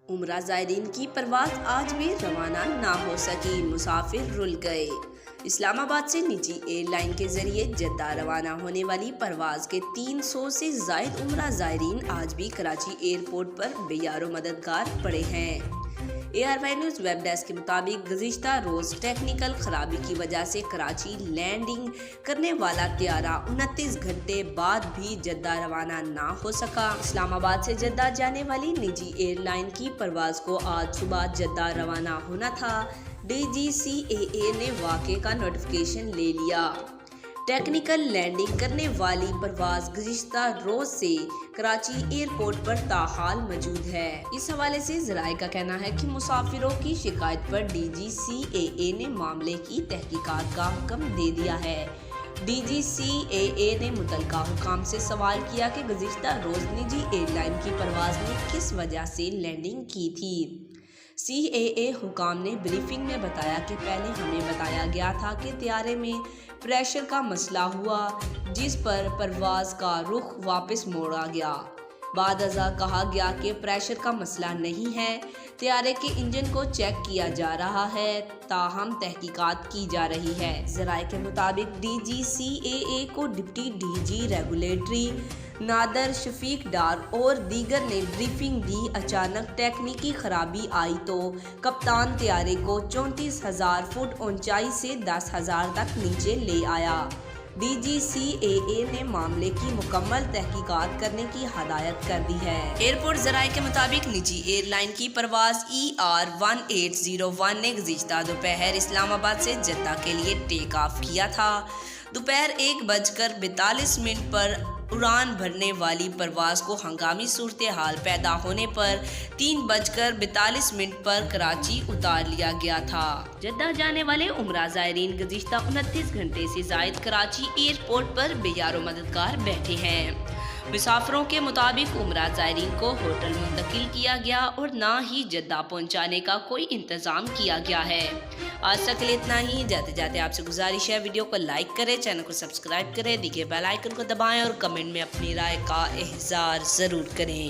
عمرہ زائرین کی پرواز آج بھی روانہ نہ ہو سکی، مسافر رل گئے۔ اسلام آباد سے نجی ایئر لائن کے ذریعے جدہ روانہ ہونے والی پرواز کے 300 سے زائد عمرہ زائرین آج بھی کراچی ایئرپورٹ پر بے یار و مددگار پڑے ہیں۔ ARY نیوز ویب ڈیسک کے مطابق گزشتہ روز ٹیکنیکل خرابی کی وجہ سے کراچی لینڈنگ کرنے والا طیارہ 29 گھنٹے بعد بھی جدہ روانہ نہ ہو سکا۔ اسلام آباد سے جدہ جانے والی نجی ایئر لائن کی پرواز کو آج صبح جدہ روانہ ہونا تھا۔ DGCAA نے واقعے کا نوٹیفیکیشن لے لیا۔ ٹیکنیکل لینڈنگ کرنے والی پرواز گزشتہ روز سے کراچی ایئرپورٹ پر تاحال موجود ہے۔ اس حوالے سے ذرائع کا کہنا ہے کہ مسافروں کی شکایت پر DGCAA نے معاملے کی تحقیقات کا حکم دے دیا ہے۔ DGCAA نے متعلقہ حکام سے سوال کیا کہ گزشتہ روز نجی ایئر لائن کی پرواز نے کس وجہ سے لینڈنگ کی تھی۔ CAA حکام نے بریفنگ میں بتایا کہ پہلے ہمیں بتایا گیا تھا کہ طیارے میں پریشر کا مسئلہ ہوا، جس پر پرواز کا رخ واپس موڑا گیا۔ بعد ازاں کہا گیا کہ پریشر کا مسئلہ نہیں ہے، طیارے کے انجن کو چیک کیا جا رہا ہے، تاہم تحقیقات کی جا رہی ہے۔ ذرائع کے مطابق DGCAA کو ڈپٹی DG ریگولیٹری نادر شفیق ڈار اور دیگر نے بریفنگ دی۔ اچانک ٹیکنیکی خرابی آئی تو کپتان طیارے کو 34,000 فٹ اونچائی سے 10,000 تک نیچے لے آیا۔ DGCAA نے معاملے کی مکمل تحقیقات کرنے کی ہدایت کر دی ہے۔ ایئرپورٹ ذرائع کے مطابق نجی ایئر لائن کی پرواز ER1801 نے گزشتہ دوپہر اسلام آباد سے جدہ کے لیے ٹیک آف کیا تھا۔ دوپہر 1:42 پر اڑان بھرنے والی پرواز کو ہنگامی صورتحال پیدا ہونے پر 3:42 پر کراچی اتار لیا گیا تھا۔ جدہ جانے والے عمرہ زائرین گزشتہ 29 گھنٹے سے زائد کراچی ایئرپورٹ پر بے یار و مددگار بیٹھے ہیں۔ مسافروں کے مطابق عمرہ زائرین کو ہوٹل منتقل کیا گیا اور نہ ہی جدہ پہنچانے کا کوئی انتظام کیا گیا ہے۔ آج تک کے لیے اتنا ہی۔ جاتے جاتے آپ سے گزارش ہے ویڈیو کو لائک کریں، چینل کو سبسکرائب کریں، دیکھیں بیل آئیکن کو دبائیں اور کمنٹ میں اپنی رائے کا اظہار ضرور کریں۔